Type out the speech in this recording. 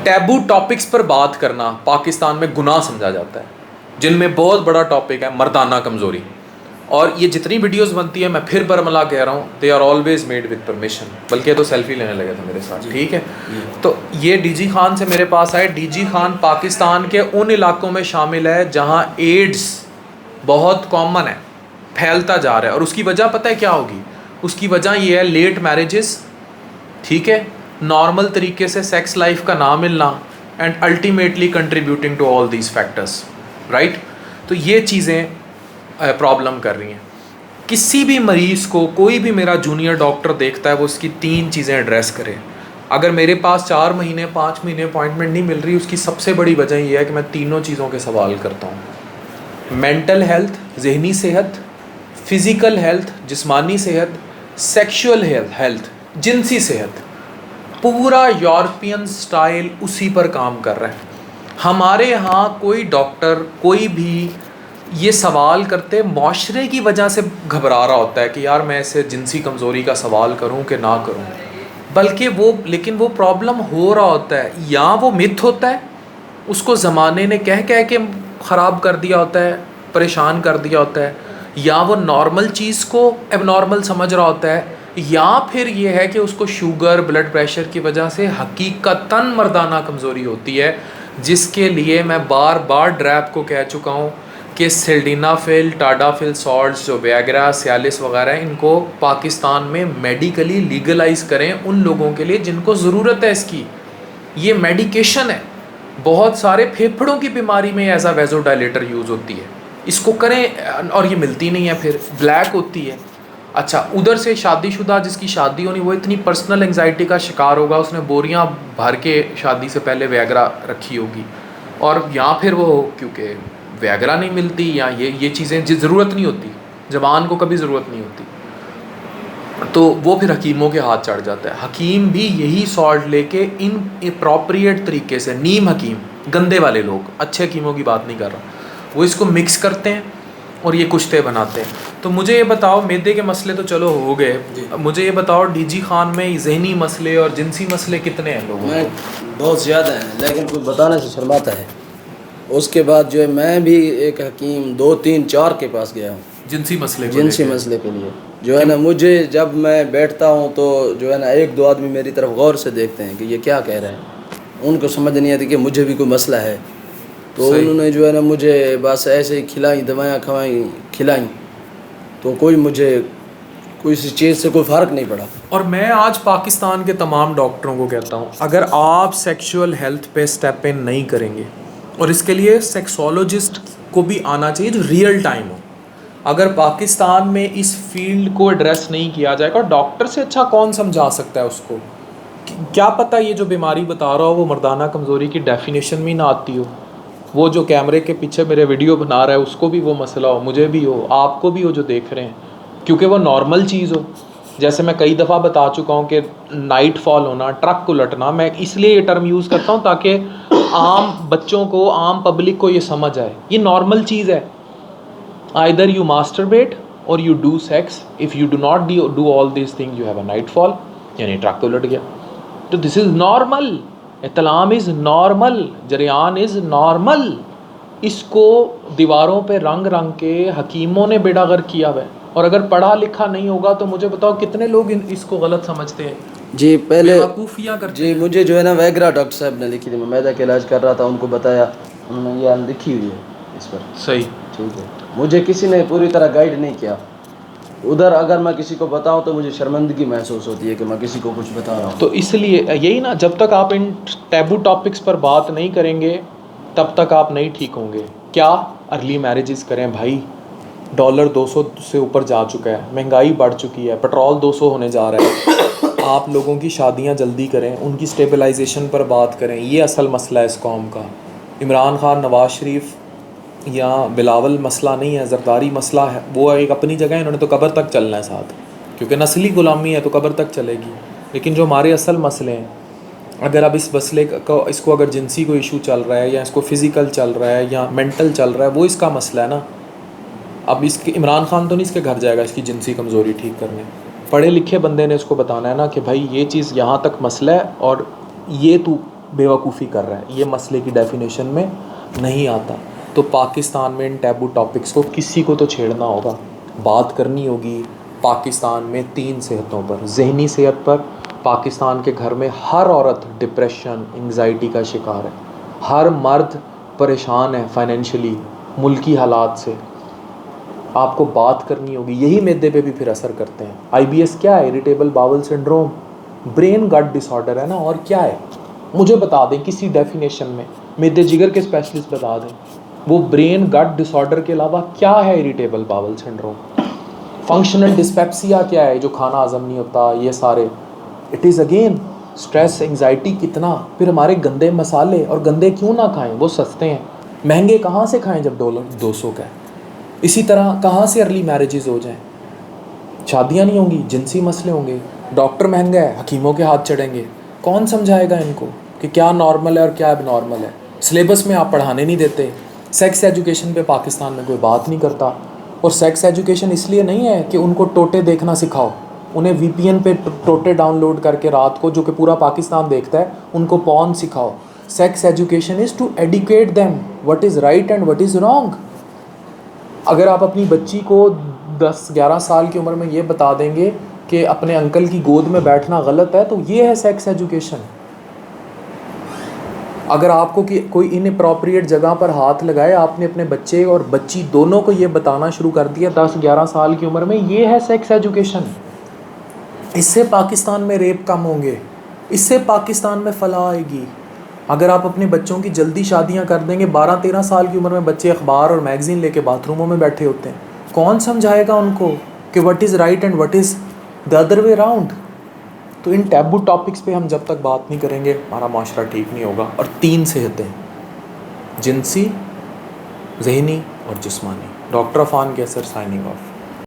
Taboo topics पर बात करना पाकिस्तान में गुनाह समझा जाता है, जिनमें बहुत बड़ा टॉपिक है मर्दाना कमज़ोरी। और ये जितनी वीडियोस बनती है, मैं फिर बरमला कह रहा हूँ, they are always made with permission. बल्कि तो सेल्फी लेने लगे थे मेरे साथ, ठीक है। तो ये डीजी खान से मेरे पास आए। डीजी खान पाकिस्तान के उन इलाकों में शामिल है जहाँ एड्स बहुत कॉमन है, फैलता जा रहा है। और उसकी वजह पता है क्या होगी? उसकी वजह ये है लेट मैरिजेस, ठीक है, नॉर्मल तरीके से सेक्स लाइफ का ना मिलना, and ultimately contributing to all these factors, right. तो ये चीज़ें प्रॉब्लम कर रही हैं। किसी भी मरीज़ को कोई भी मेरा जूनियर डॉक्टर देखता है, वो उसकी 3 चीज़ें एड्रेस करे। अगर मेरे पास 4 महीने 5 महीने अपॉइंटमेंट नहीं मिल रही, उसकी सबसे बड़ी वजह ये है कि मैं तीनों चीज़ों के सवाल करता हूँ। मेंटल हेल्थ, जहनी सेहत, फिज़िकल हेल्थ, जिस्मानी सेहत, सेक्शुअल हेल्थ, जिनसी सेहत। पूरा यूरोपियन स्टाइल उसी पर काम कर रहा है। हमारे यहाँ कोई डॉक्टर कोई भी ये सवाल करते माशरे की वजह से घबरा रहा होता है कि यार मैं ऐसे जिनसी कमज़ोरी का सवाल करूं कि ना करूं, बल्कि लेकिन वो प्रॉब्लम हो रहा होता है, या वो मिथ होता है, उसको ज़माने ने कह के ख़राब कर दिया होता है, परेशान कर दिया होता है, या वो नॉर्मल चीज़ को एबनॉर्मल समझ रहा होता है, या फिर ये है कि उसको शुगर ब्लड प्रेशर की वजह से हकीकतन मर्दाना कमज़ोरी होती है, जिसके लिए मैं बार बार ड्रैप को कह चुका हूँ कि सिल्डेनाफिल, टाडाफिल सॉल्ट्स, जो वैगरा, सियालिस वगैरह, इनको पाकिस्तान में मेडिकली लीगलाइज करें उन लोगों के लिए जिनको ज़रूरत है इसकी। ये मेडिकेशन है, बहुत सारे फेफड़ों की बीमारी में एज अ वेज़ोडाइलेटर यूज़ होती है, इसको करें। और ये मिलती नहीं है, फिर ब्लैक होती है। अच्छा, उधर से शादीशुदा जिसकी शादी होनी, वो इतनी पर्सनल एंग्जाइटी का शिकार होगा, उसने बोरियां भर के शादी से पहले वैगरा रखी होगी, और या फिर वो क्योंकि वैगरा नहीं मिलती, या ये चीज़ें ज़रूरत नहीं होती, ज़बान को कभी ज़रूरत नहीं होती, तो वो फिर हकीमों के हाथ चढ़ जाता है। हकीम भी यही सॉल्ट लेके इन अप्रोप्रिएट तरीके से, नीम हकीम, गंदे वाले लोग, अच्छे हकीमों की बात नहीं कर रहा, वो इसको मिक्स करते हैं और ये कुश्ते बनाते हैं। तो मुझे ये बताओ, मैदे के मसले तो चलो हो गए, मुझे ये बताओ डीजी खान में जहनी मसले और जिनसी मसले कितने हैं लोगों में? बहुत ज़्यादा हैं, लेकिन कोई बताने से शर्माता है। उसके बाद जो है मैं भी एक हकीम 2 3 4 के पास गया हूँ जिनसी मसले के लिए। जो है ना, मुझे जब मैं बैठता हूँ तो जो है ना 1-2 आदमी मेरी तरफ गौर से देखते हैं कि ये क्या कह रहे हैं। उनको समझ नहीं आती कि मुझे भी कोई मसला है, तो उन्होंने जो है ना मुझे बस ऐसे ही खिलाई, दवाइयाँ खिलाई, तो कोई मुझे कोई सी चीज़ से कोई फ़र्क नहीं पड़ा। और मैं आज पाकिस्तान के तमाम डॉक्टरों को कहता हूँ, अगर आप सेक्सुअल हेल्थ पे स्टेप इन नहीं करेंगे, और इसके लिए सेक्सोलॉजिस्ट को भी आना चाहिए जो रियल टाइम हो। अगर पाकिस्तान में इस फील्ड को एड्रेस नहीं किया जाएगा, डॉक्टर से अच्छा कौन समझा सकता है उसको? क्या पता ये जो बीमारी बता रहा हो वो मर्दाना कमज़ोरी की डेफिनेशन में ना आती हो, वो जो कैमरे के पीछे मेरे वीडियो बना रहा है उसको भी वो मसला हो, मुझे भी हो, आपको भी हो जो देख रहे हैं, क्योंकि वो नॉर्मल चीज़ हो। जैसे मैं कई दफ़ा बता चुका हूँ कि नाइट फॉल होना, ट्रक उलटना, मैं इसलिए ये टर्म यूज़ करता हूँ ताकि आम बच्चों को, आम पब्लिक को ये समझ आए, ये नॉर्मल चीज़ है। आइदर यू मास्टरबेट और you do sex, if you do not do all this thing, you have a night fall, यानी ट्रक उलट गया। तो दिस इज़ नॉर्मल, इतलाम इज़ नॉर्मल, जरियान इज़ नॉर्मल। इसको दीवारों पे रंग रंग के हकीमों ने बेड़ागर किया हुआ है, और अगर पढ़ा लिखा नहीं होगा तो मुझे बताओ कितने लोग इसको गलत समझते हैं। जी पहले जी मुझे जो है ना वैगरा डॉक्टर साहब ने लिखी थी, मैं मैदा का इलाज कर रहा था, उनको बताया, उन्होंने ये लिखी हुई है इस पर। सही, ठीक है। मुझे किसी ने पूरी तरह गाइड नहीं किया। उधर अगर मैं किसी को बताऊं तो मुझे शर्मिंदगी महसूस होती है कि मैं किसी को कुछ बता रहा हूं। तो इसलिए यही ना, जब तक आप इन टैबू टॉपिक्स पर बात नहीं करेंगे तब तक आप नहीं ठीक होंगे। क्या अर्ली मैरिजेस करें भाई? डॉलर 200 से ऊपर जा चुका है, महंगाई बढ़ चुकी है, पेट्रोल 200 होने जा रहा है। आप लोगों की शादियां जल्दी करें, उनकी स्टेबलाइजेशन पर बात करें, ये असल मसला है इस कौम का। इमरान खान, नवाज शरीफ या बिलावल मसला नहीं है, ज़रदारी मसला है, वो एक अपनी जगह, इन्होंने तो कब्र तक चलना है साथ, क्योंकि नस्ली गुलामी है तो कब्र तक चलेगी। लेकिन जो हमारे असल मसले हैं, अगर अब इस मसले को, इसको अगर जिनसी को इशू चल रहा है, या इसको फ़िज़िकल चल रहा है, या मेंटल चल रहा है, वो इसका मसला है ना। अब इसके इमरान खान तो नहीं इसके घर जाएगा इसकी जिनसी कमज़ोरी ठीक करने, पढ़े लिखे बंदे ने इसको बताना है ना कि भाई ये चीज़ यहाँ तक मसला है और ये तू बेवकूफ़ी कर रहा है, ये मसले की डेफिनेशन में नहीं आता। तो पाकिस्तान में इन टैबू टॉपिक्स को किसी को तो छेड़ना होगा, बात करनी होगी। पाकिस्तान में 3 सेहतों पर, जहनी सेहत पर पाकिस्तान के घर में हर औरत डिप्रेशन एंग्जाइटी का शिकार है, हर मर्द परेशान है फाइनेंशियली मुल्की हालात से। आपको बात करनी होगी, यही मैदे पे भी फिर असर करते हैं। IBS क्या है? इरिटेबल बाउल सिंड्रोम, ब्रेन गट डिसऑर्डर है ना, और क्या है मुझे बता दें किसी डेफिनेशन में, मैदे जिगर के स्पेशलिस्ट बता दें वो ब्रेन गट डिसऑर्डर के अलावा क्या है irritable bowel syndrome. Functional dyspepsia क्या है, जो खाना हजम नहीं होता, ये सारे। It is again stress anxiety कितना, फिर हमारे गंदे मसाले, और गंदे क्यों ना खाएं, वो सस्ते हैं, महंगे कहाँ से खाएं जब $200 का है। इसी तरह कहाँ से अर्ली मैरिजेस हो जाएं, शादियाँ नहीं होंगी, जिनसी मसले होंगे, डॉक्टर महंगा है, हकीमों के हाथ चढ़ेंगे, कौन समझाएगा इनको कि क्या नॉर्मल है और क्या एबनॉर्मल है। सिलेबस में आप पढ़ाने नहीं देते, सेक्स एजुकेशन पे पाकिस्तान में कोई बात नहीं करता। और सेक्स एजुकेशन इसलिए नहीं है कि उनको टोटे देखना सिखाओ, उन्हें VPN पे टोटे डाउनलोड करके रात को, जो कि पूरा पाकिस्तान देखता है, उनको पॉर्न सिखाओ। Sex education is to educate them what is right and what is wrong. अगर आप अपनी बच्ची को 10-11 साल की उम्र में ये बता देंगे कि अपने अंकल की गोद में बैठना गलत है, तो ये है सेक्स एजुकेशन। अगर आपको कि कोई इनअप्रोप्रिएट जगह पर हाथ लगाए, आपने अपने बच्चे और बच्ची दोनों को ये बताना शुरू कर दिया 10-11 साल की उम्र में, ये है सेक्स एजुकेशन। इससे पाकिस्तान में रेप कम होंगे, इससे पाकिस्तान में फलाह आएगी। अगर आप अपने बच्चों की जल्दी शादियां कर देंगे, 12-13 साल की उम्र में बच्चे अखबार और मैगज़ीन लेके बाथरूमों में बैठे होते हैं, कौन समझाएगा उनको कि what is right and what is the other way round. तो इन टैबू टॉपिक्स पे हम जब तक बात नहीं करेंगे, हमारा माशरा ठीक नहीं होगा। और 3 सेहतें, जिनसी, ज़हनी और जिस्मानी। डॉक्टर अफान कैसर साइनिंग ऑफ।